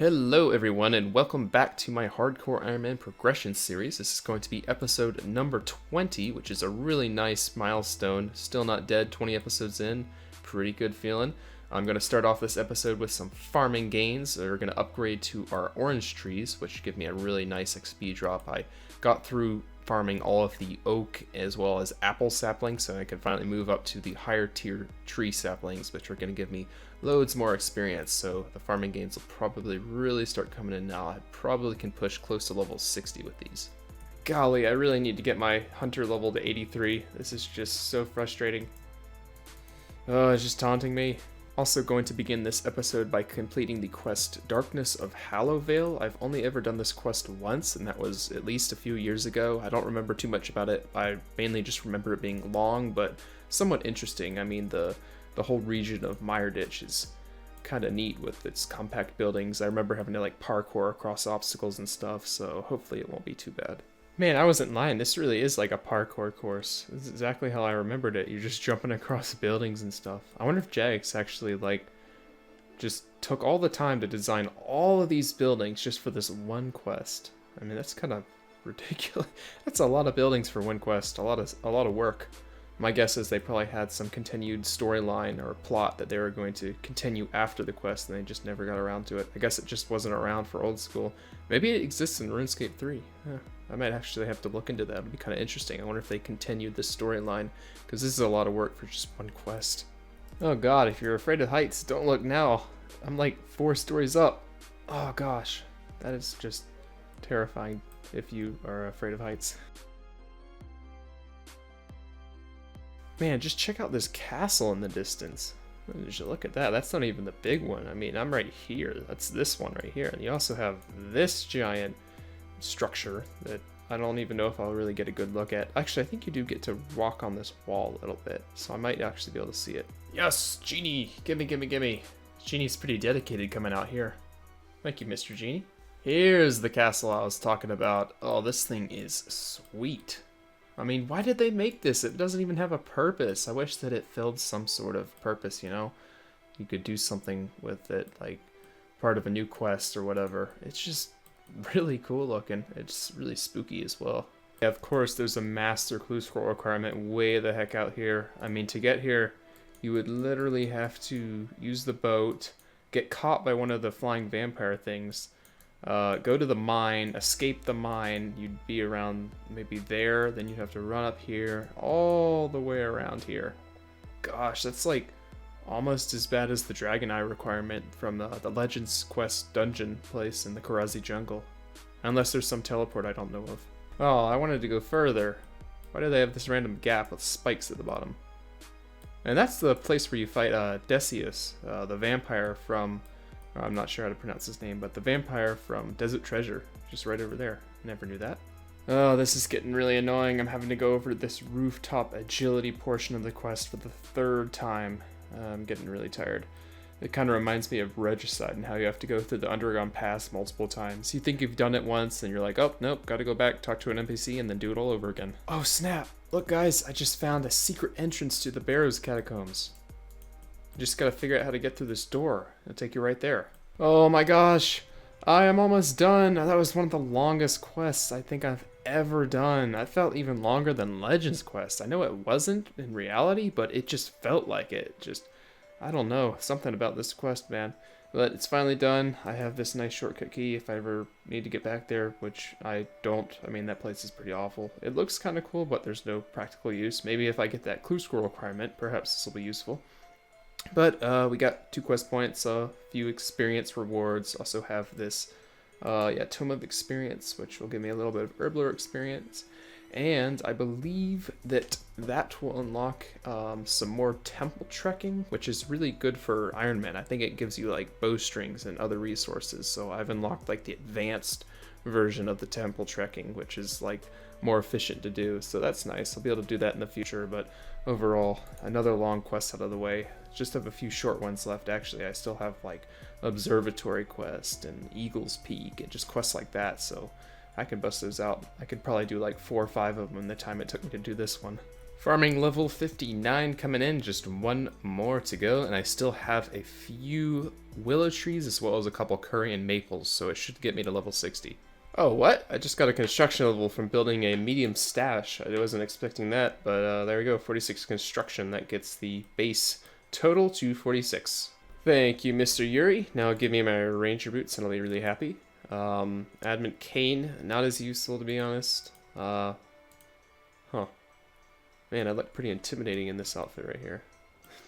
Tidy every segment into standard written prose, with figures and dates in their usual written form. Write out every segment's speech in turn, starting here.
Hello everyone and welcome back to my Hardcore Ironman progression series. This is going to be episode number 20, which is a really nice milestone. Still not dead, 20 episodes in, pretty good feeling. I'm going to start off this episode with some farming gains. We're going to upgrade to our orange trees, which give me a really nice XP drop. I got through farming all of the oak as well as apple saplings, so I can finally move up to the higher tier tree saplings, which are going to give me loads more experience. So the farming gains will probably really start coming in now. I probably can push close to level 60 with these. Golly, I really need to get my hunter level to 83. This is just so frustrating. Oh, it's just taunting me. Also going to begin this episode by completing the quest Darkness of Hallowvale. I've only ever done this quest once, and that was at least a few years ago. I don't remember too much about it. I mainly just remember it being long, but somewhat interesting. I mean, the whole region of Mireditch is kind of neat with its compact buildings. I remember having to like parkour across obstacles and stuff, so hopefully it won't be too bad. Man, I wasn't lying. This really is like a parkour course. This is exactly how I remembered it. You're just jumping across buildings and stuff. I wonder if Jagex actually like just took all the time to design all of these buildings just for this one quest. I mean, that's kind of ridiculous. That's a lot of buildings for one quest. A lot of work. My guess is they probably had some continued storyline or plot that they were going to continue after the quest, and they just never got around to it. I guess it just wasn't around for old school. Maybe it exists in RuneScape 3. I might actually have to look into that. It'd be kind of interesting. I wonder if they continued this storyline, because this is a lot of work for just one quest. Oh god, if you're afraid of heights, don't look now. I'm like 4 stories up. Oh gosh, that is just terrifying if you are afraid of heights. Man, just check out this castle in the distance. Just look at that. That's not even the big one. I mean, I'm right here. That's this one right here. And you also have this giant structure that I don't even know if I'll really get a good look at. Actually, I think you do get to walk on this wall a little bit, so I might actually be able to see it. Yes, Genie! Gimme, gimme, gimme. Genie's pretty dedicated coming out here. Thank you, Mr. Genie. Here's the castle I was talking about. Oh, this thing is sweet. I mean, why did they make this? It doesn't even have a purpose. I wish that it filled some sort of purpose, you know? You could do something with it, like part of a new quest or whatever. It's just really cool looking. It's really spooky as well. Yeah, of course, there's a master clue scroll requirement way the heck out here. I mean, to get here, you would literally have to use the boat, get caught by one of the flying vampire things, go to the mine, escape the mine. You'd be around maybe there, then you'd have to run up here, all the way around here. Gosh, that's like almost as bad as the Dragon Eye requirement from the Legends Quest dungeon place in the Karazi jungle. Unless there's some teleport I don't know of. Oh, I wanted to go further. Why do they have this random gap with spikes at the bottom? And that's the place where you fight Decius, the vampire from... I'm not sure how to pronounce his name, but the vampire from Desert Treasure, just right over there. Never knew that. Oh, this is getting really annoying. I'm having to go over this rooftop agility portion of the quest for the 3rd time. I'm getting really tired. It kind of reminds me of Regicide and how you have to go through the Underground Pass multiple times. You think you've done it once, and you're like, oh, nope, gotta go back, talk to an NPC, and then do it all over again. Oh, snap. Look, guys, I just found a secret entrance to the Barrows Catacombs. You just gotta figure out how to get through this door. It'll take you right there. Oh my gosh, I am almost done. That was one of the longest quests I think I've ever done. That felt even longer than Legends Quest. I know it wasn't in reality, but it just felt like it. Just, I don't know, something about this quest, man. But it's finally done. I have this nice shortcut key if I ever need to get back there, which I don't. I mean, that place is pretty awful. It looks kind of cool, but there's no practical use. Maybe if I get that clue scroll requirement, perhaps this will be useful. But we got 2 quest points, a few experience rewards. Also have this Tome of Experience, which will give me a little bit of Herbler experience. And I believe that will unlock some more temple trekking, which is really good for Ironman. I think it gives you like bowstrings and other resources. So I've unlocked like the advanced version of the temple trekking, which is like more efficient to do. So that's nice. I'll be able to do that in the future. But overall, another long quest out of the way. Just have a few short ones left. Actually, I still have like Observatory Quest and Eagle's Peak and just quests like that. So I can bust those out. I could probably do like 4 or 5 of them in the time it took me to do this one. Farming level 59 coming in, just one more to go, and I still have a few willow trees as well as a couple curry and maples, so it should get me to level 60. Oh, what? I just got a construction level from building a medium stash. I wasn't expecting that, but there we go, 46 construction. That gets the base total to 46. Thank you, Mr. Yuri. Now give me my ranger boots and I'll be really happy. Adamant cane, not as useful to be honest. Huh. Man, I look pretty intimidating in this outfit right here.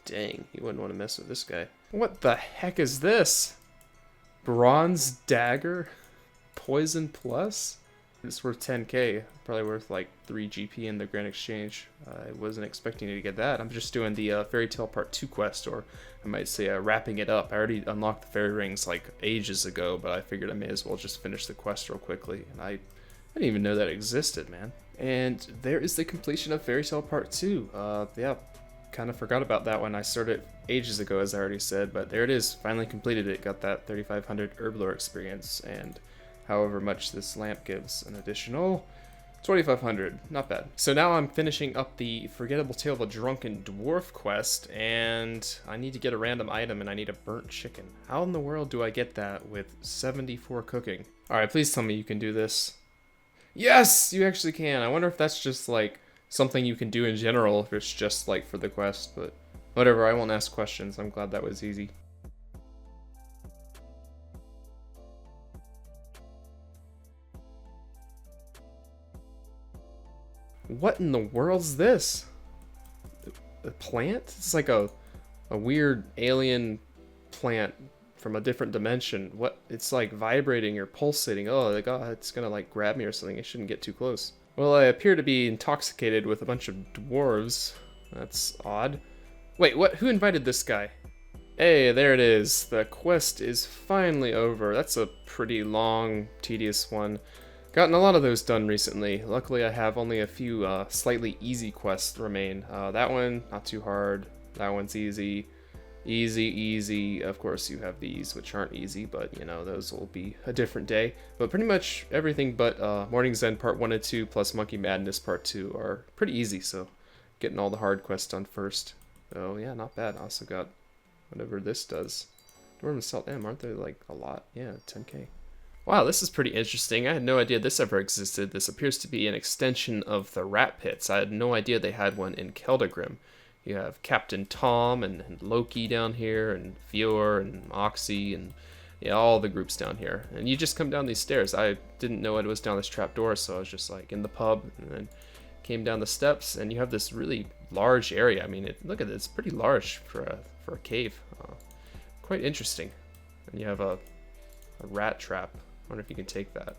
Dang, you wouldn't want to mess with this guy. What the heck is this? Bronze dagger? Poison plus? It's worth 10k. Probably worth like 3 GP in the Grand Exchange. I wasn't expecting to get that. I'm just doing the Fairy Tale Part 2 quest, or I might say wrapping it up. I already unlocked the fairy rings like ages ago, but I figured I may as well just finish the quest real quickly. And I didn't even know that existed, man. And there is the completion of Fairy Tale Part 2. Yeah, kind of forgot about that one. I started ages ago, as I already said, but there it is. Finally completed it. Got that 3500 herblore experience, and however much this lamp gives, an additional 2500. Not bad. So now I'm finishing up the Forgettable Tale of a Drunken Dwarf quest, and I need to get a random item, and I need a burnt chicken. How in the world do I get that with 74 cooking? Alright, please tell me you can do this. Yes, you actually can. I wonder if that's just like something you can do in general, if it's just like for the quest, but whatever, I won't ask questions. I'm glad that was easy. What in the world's this? A plant? It's like a weird alien plant from a different dimension. What? It's like vibrating or pulsating. Oh, like, oh, it's gonna like grab me or something. I shouldn't get too close. Well, I appear to be intoxicated with a bunch of dwarves. That's odd. Wait, what? Who invited this guy? Hey, there it is. The quest is finally over. That's a pretty long, tedious one. Gotten a lot of those done recently. Luckily, I have only a few slightly easy quests remain. That one, not too hard. That one's easy. Easy. Of course, you have these, which aren't easy, but, you know, those will be a different day. But pretty much everything but Morning's End Part 1 and 2 plus Monkey Madness Part 2 are pretty easy, so getting all the hard quests done first. So, yeah, not bad. I also got whatever this does. Dwarven Salt M, aren't they, like, a lot? Yeah, 10k. Wow, this is pretty interesting. I had no idea this ever existed. This appears to be an extension of the Rat Pits. I had no idea they had one in Keldagrim. You have Captain Tom and Loki down here, and Fior and Oxy, and yeah, all the groups down here. And you just come down these stairs. I didn't know it was down this trap door, so I was just like in the pub, and then came down the steps, and you have this really large area. I mean, look at it. It's pretty large for a cave. Quite interesting. And you have a rat trap. I wonder if you can take that.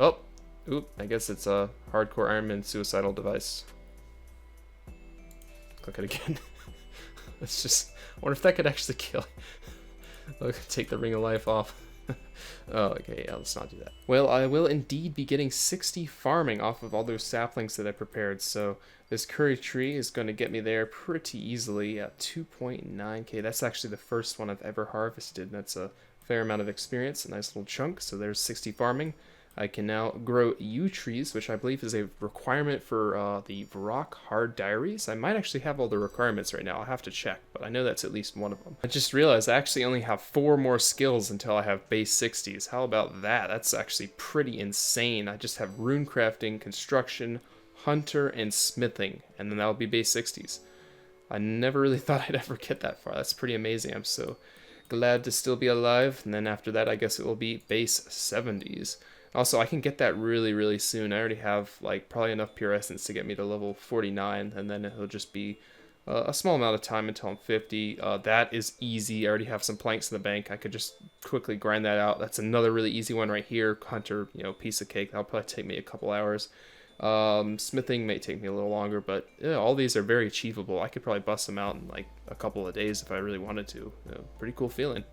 Oh, oop, I guess it's a hardcore Ironman suicidal device. Click it again. Let's just, I wonder if that could actually kill. Look, take the ring of life off. Oh, okay, yeah, let's not do that. Well, I will indeed be getting 60 farming off of all those saplings that I prepared, so this curry tree is going to get me there pretty easily at 2.9k. That's actually the first one I've ever harvested. That's a fair amount of experience, a nice little chunk, so there's 60 farming. I can now grow yew trees, which I believe is a requirement for the Varrock Hard Diaries. I might actually have all the requirements right now. I'll have to check, but I know that's at least one of them. I just realized I actually only have 4 more skills until I have base 60s. How about that? That's actually pretty insane. I just have rune crafting, construction, hunter, and smithing, and then that'll be base 60s. I never really thought I'd ever get that far. That's pretty amazing. I'm so glad to still be alive. And then after that, I guess it will be base 70s. Also, I can get that really, really soon. I already have like probably enough pure essence to get me to level 49, and then it'll just be a small amount of time until I'm 50. That is easy. I already have some planks in the bank. I could just quickly grind that out. That's another really easy one right here. Hunter, you know, piece of cake. That'll probably take me a couple hours. Smithing may take me a little longer, but yeah, all these are very achievable. I could probably bust them out in like a couple of days if I really wanted to. Pretty cool feeling.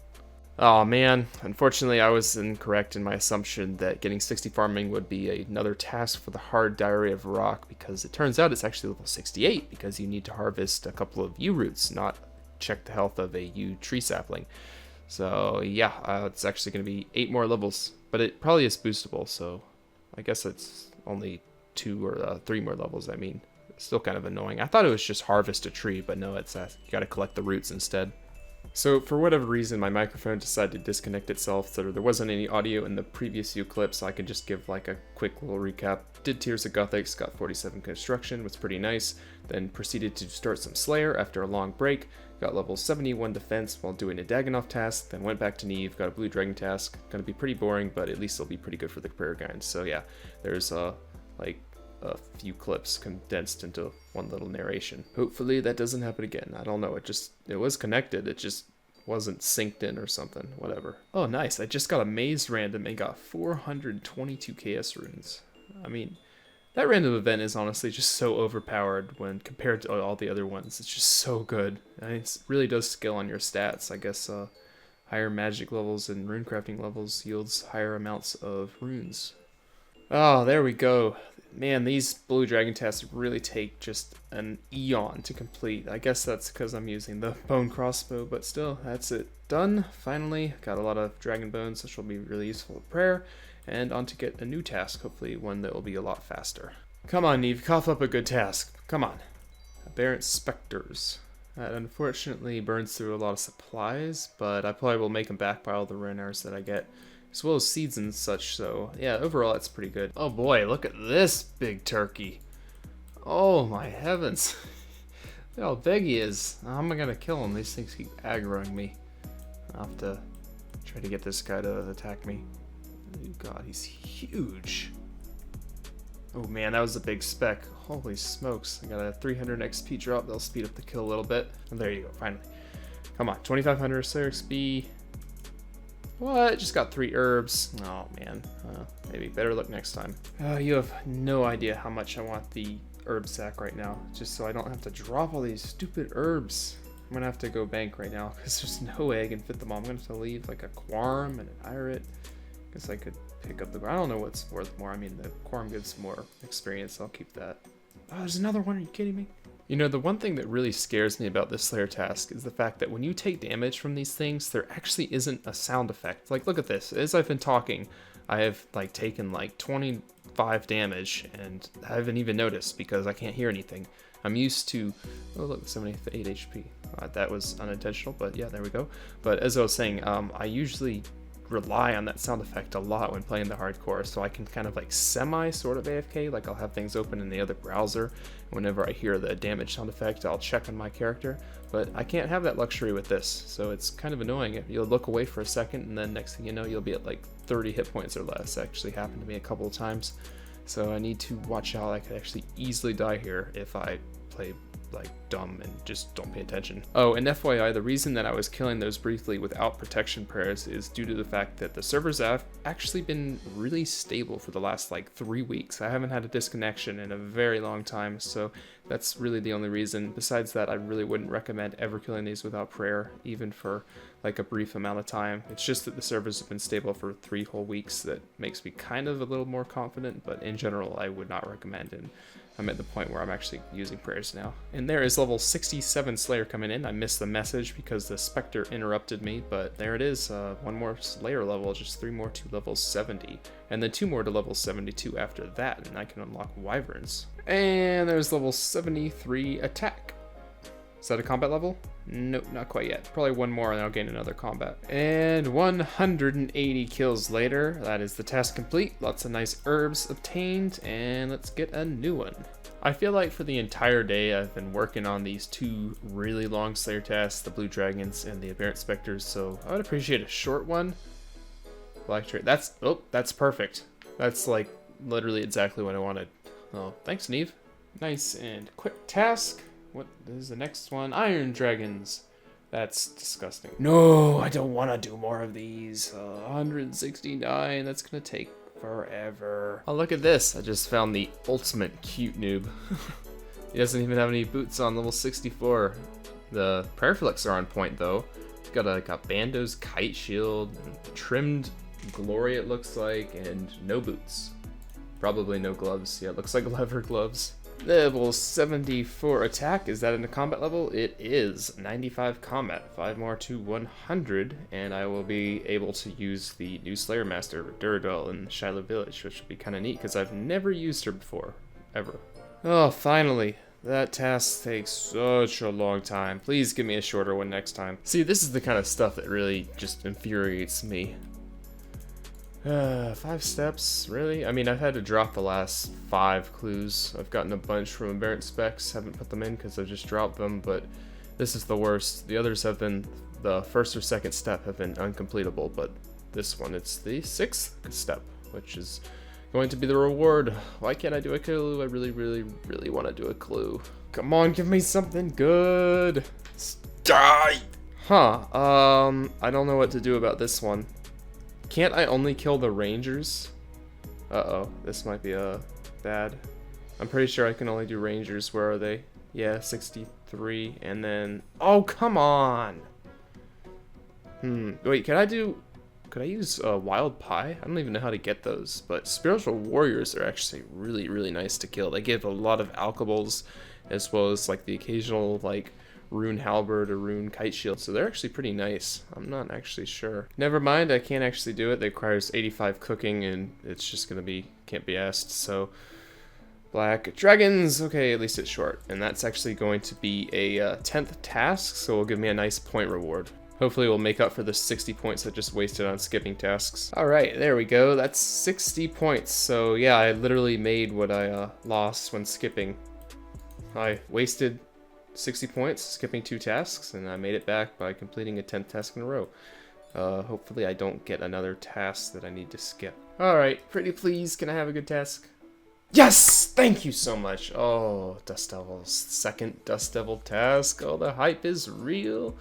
Oh man, unfortunately I was incorrect in my assumption that getting 60 farming would be another task for the Hard Diary of Rock, because it turns out it's actually level 68 because you need to harvest a couple of yew roots, not check the health of a yew tree sapling. So yeah, it's actually going to be 8 more levels, but it probably is boostable, so I guess it's only 2 or 3 more levels. I mean, Still kind of annoying. I thought it was just harvest a tree, but no, it's you gotta collect the roots instead. So for whatever reason, my microphone decided to disconnect itself, so there wasn't any audio in the previous few clips, so I could just give like a quick little recap. Did Tears of Gothics, got 47 construction, was pretty nice, then proceeded to start some Slayer after a long break, got level 71 defense while doing a Daganov task, then went back to Neve, got a Blue Dragon task. Gonna be pretty boring, but at least it'll be pretty good for the prayer guide. So yeah, there's like a few clips condensed into one little narration. Hopefully that doesn't happen again. I don't know, it was connected, it just wasn't synced in or something, whatever. Oh nice, I just got a maze random and got 422 KS runes. I mean, that random event is honestly just so overpowered when compared to all the other ones. It's just so good. I mean, it really does scale on your stats. I guess higher magic levels and runecrafting levels yields higher amounts of runes. Oh, there we go. Man, these blue dragon tasks really take just an eon to complete. I guess that's because I'm using the bone crossbow, but still, that's it. Done, finally. Got a lot of dragon bones, which will be really useful for prayer. And on to get a new task, hopefully one that will be a lot faster. Come on, Neve, cough up a good task. Come on. Aberrant Spectres. That unfortunately burns through a lot of supplies, but I probably will make them back by all the renars that I get, as well as seeds and such, so yeah, overall it's pretty good. Oh boy, look at this big turkey. Oh my heavens. Look how big he is. How am I gonna kill him? These things keep aggroing me. I'll have to try to get this guy to attack me. Oh god, he's huge. Oh man, that was a big speck. Holy smokes. I got a 300 XP drop. That'll speed up the kill a little bit. And there you go, finally. Come on, 2500 Slayer XP. What? Just got 3 herbs. Oh man, maybe better luck next time. You have no idea how much I want the herb sack right now, just so I don't have to drop all these stupid herbs. I'm gonna have to go bank right now because there's no way I can fit them all. I'm gonna have to leave like a Quorum and an Irit. Guess I could pick up the. I don't know what's worth more. I mean, the Quorum gives more experience. So I'll keep that. Oh, there's another one. Are you kidding me? You know, the one thing that really scares me about this Slayer task is the fact that when you take damage from these things, there actually isn't a sound effect. Like, look at this. As I've been talking, I have like taken like 25 damage, and I haven't even noticed because I can't hear anything. I'm used to. Oh look, 78 HP. That was unintentional, but yeah, there we go. But as I was saying, I usually rely on that sound effect a lot when playing the hardcore, so I can kind of like semi sort of AFK, like I'll have things open in the other browser. Whenever I hear the damage sound effect, I'll check on my character, but I can't have that luxury with this, so it's kind of annoying. You'll look away for a second, and then next thing you know, you'll be at like 30 hit points or less. That actually happened to me a couple of times, so I need to watch out. I could actually easily die here if I play like dumb and just don't pay attention. Oh, and FYI, the reason that I was killing those briefly without protection prayers is due to the fact that the servers have actually been really stable for the last like 3 weeks. I haven't had a disconnection in a very long time, so that's really the only reason. Besides that, I really wouldn't recommend ever killing these without prayer, even for like a brief amount of time. It's just that the servers have been stable for 3 whole weeks that makes me kind of a little more confident, but in general, I would not recommend it. I'm at the point where I'm actually using prayers now. And there is level 67 Slayer coming in. I missed the message because the Spectre interrupted me, but there it is. 1 more Slayer level, just 3 more to level 70. And then 2 more to level 72 after that, and I can unlock Wyverns. And there's level 73 attack. Is that a combat level? Nope, not quite yet. Probably 1 more and I'll gain another combat. And 180 kills later, that is the task complete. Lots of nice herbs obtained, and let's get a new one. I feel like for the entire day I've been working on these 2 really long Slayer tasks, the Blue Dragons and the Aberrant Spectres, so I would appreciate a short one. Black Trade, that's perfect. That's like literally exactly what I wanted. Oh, thanks, Neve. Nice and quick task. What is the next one? Iron Dragons. That's disgusting. No, I don't want to do more of these. 169, that's gonna take forever. Oh, look at this. I just found the ultimate cute noob. He doesn't even have any boots on level 64. The prayer flicks are on point though. He's got a Bando's kite shield, trimmed glory it looks like, and no boots. Probably no gloves. Yeah, it looks like leather gloves. Level 74 attack, is that in a combat level? It is. 95 combat, 5 more to 100, and I will be able to use the new Slayer Master, Duradel, in Shiloh Village, which will be kind of neat, because I've never used her before, ever. Oh, finally. That task takes such a long time. Please give me a shorter one next time. See, this is the kind of stuff that really just infuriates me. 5 steps, really? I mean, I've had to drop the last 5 clues. I've gotten a bunch from Aberrant Specs, haven't put them in because I've just dropped them, but this is the worst. The others have been, the first or second step have been uncompletable, but this one, it's the 6th step, which is going to be the reward. Why can't I do a clue? I really, really, really want to do a clue. Come on, give me something good. Die! Huh, I don't know what to do about this one. Can't I only kill the rangers? Uh-oh, this might be bad. I'm pretty sure I can only do rangers. Where are they? Yeah, 63, and then... Oh, come on! Wait, could I use Wild Pie? I don't even know how to get those, but Spiritual Warriors are actually really, really nice to kill. They give a lot of alchables, as well as like the occasional like rune halberd or rune kite shield, so they're actually pretty nice. I'm not actually sure. Never mind, I can't actually do it. It requires 85 cooking, and it's just gonna be, can't be asked, so... Black Dragons! Okay, at least it's short. And that's actually going to be a 10th task, so it'll give me a nice point reward. Hopefully we'll make up for the 60 points I just wasted on skipping tasks. Alright, there we go. That's 60 points. So yeah, I literally made what I lost when skipping. I wasted 60 points skipping 2 tasks, and I made it back by completing a 10th task in a row. Hopefully I don't get another task that I need to skip. Alright, pretty please, can I have a good task? Yes! Thank you so much! Oh, Dust Devils. 2nd Dust Devil task. Oh, the hype is real.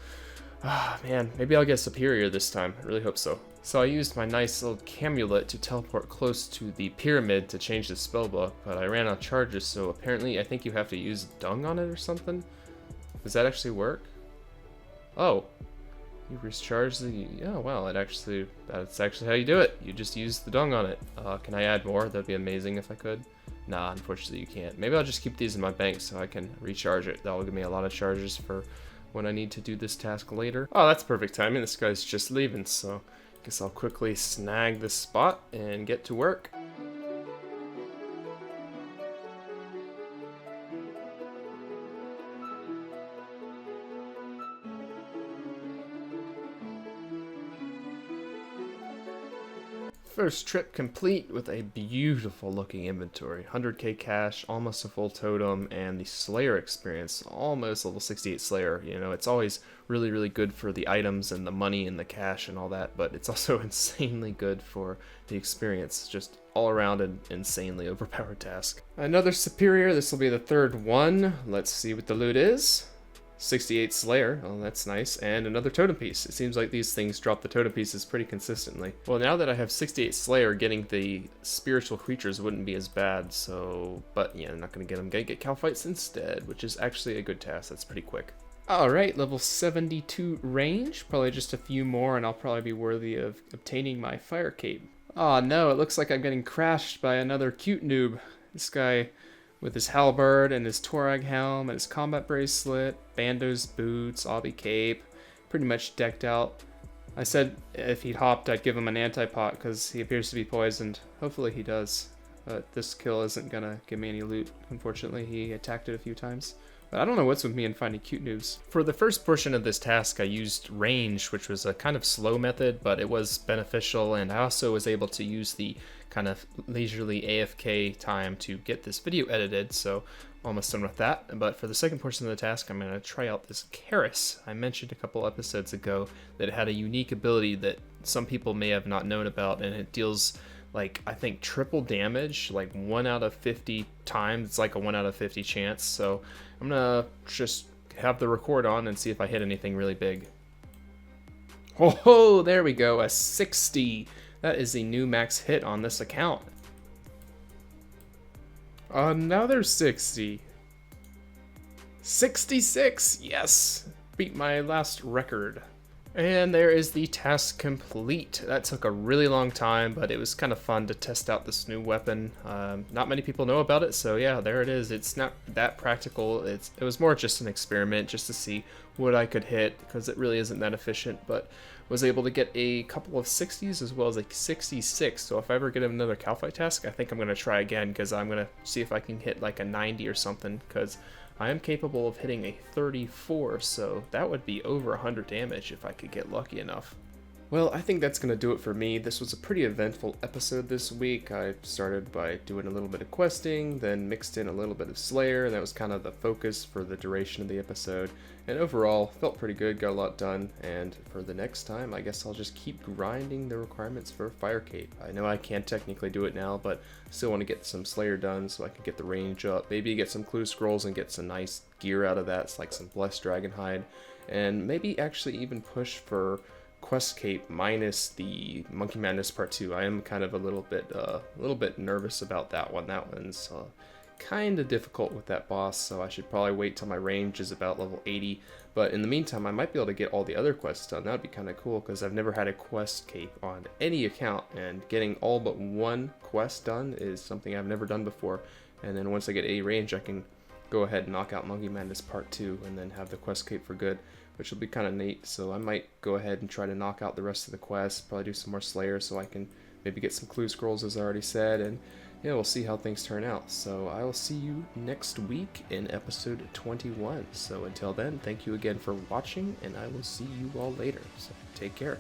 Ah, man, maybe I'll get Superior this time. I really hope so. So I used my nice little Camulet to teleport close to the pyramid to change the spellbook, but I ran out of charges, so apparently I think you have to use dung on it or something? Does that actually work? Oh. You recharge the... Oh, well, that's actually how you do it. You just use the dung on it. Can I add more? That'd be amazing if I could. Nah, unfortunately you can't. Maybe I'll just keep these in my bank so I can recharge it. That'll give me a lot of charges for when I need to do this task later. Oh, that's perfect timing. This guy's just leaving, so I guess I'll quickly snag this spot and get to work. First trip complete with a beautiful looking inventory. 100k cash, almost a full totem, and the Slayer experience, almost level 68 Slayer. You know, it's always really, really good for the items and the money and the cash and all that, but it's also insanely good for the experience. Just all around an insanely overpowered task. Another Superior, this will be the 3rd one. Let's see what the loot is. 68 Slayer, oh that's nice, and another totem piece. It seems like these things drop the totem pieces pretty consistently. Well, now that I have 68 Slayer, getting the spiritual creatures wouldn't be as bad, so... But yeah, I'm not gonna get them. Gonna get Calphites instead, which is actually a good task. That's pretty quick. Alright, level 72 range. Probably just a few more and I'll probably be worthy of obtaining my fire cape. Oh no, it looks like I'm getting crashed by another cute noob. This guy... with his halberd and his Torag helm and his combat bracelet, bandos, boots, obby cape, pretty much decked out. I said if he'd hopped, I'd give him an anti-pot because he appears to be poisoned. Hopefully he does. But this kill isn't gonna give me any loot, unfortunately. He attacked it a few times. But I don't know what's with me and finding cute noobs. For the first portion of this task, I used range, which was a kind of slow method, but it was beneficial, and I also was able to use the kind of leisurely AFK time to get this video edited, so almost done with that. But for the second portion of the task, I'm going to try out this Karis. I mentioned a couple episodes ago that it had a unique ability that some people may have not known about, and it deals like, I think triple damage, like 1 out of 50 times. It's like a 1 out of 50 chance, so I'm gonna just have the record on and see if I hit anything really big. Oh, there we go, a 60. That is the new max hit on this account. Another 60. 66, yes! Beat my last record. And there is the task complete. That took a really long time, but it was kind of fun to test out this new weapon. Not many people know about it, so yeah, there it is. It's not that practical. It was more just an experiment, just to see what I could hit, because it really isn't that efficient, but was able to get a couple of 60s as well as a 66. So if I ever get another Calphite task, I think I'm going to try again, because I'm going to see if I can hit like a 90 or something, because I am capable of hitting a 34, so that would be over 100 damage if I could get lucky enough. Well, I think that's going to do it for me. This was a pretty eventful episode this week. I started by doing a little bit of questing, then mixed in a little bit of Slayer, and that was kind of the focus for the duration of the episode. And overall, felt pretty good, got a lot done, and for the next time, I guess I'll just keep grinding the requirements for Fire Cape. I know I can't technically do it now, but still want to get some Slayer done so I can get the range up, maybe get some Clue Scrolls and get some nice gear out of that, it's like some Blessed Dragonhide, and maybe actually even push for Quest Cape minus the Monkey Madness Part 2. I am kind of a little bit nervous about that one. That one's kind of difficult with that boss, so I should probably wait till my range is about level 80. But in the meantime, I might be able to get all the other quests done. That would be kind of cool, because I've never had a Quest Cape on any account, and getting all but one quest done is something I've never done before. And then once I get 80 range, I can go ahead and knock out Monkey Madness Part 2, and then have the Quest Cape for good, which will be kind of neat. So I might go ahead and try to knock out the rest of the quests, probably do some more Slayer so I can maybe get some Clue Scrolls, as I already said, and yeah, we'll see how things turn out. So I will see you next week in episode 21. So until then, thank you again for watching, and I will see you all later. So take care.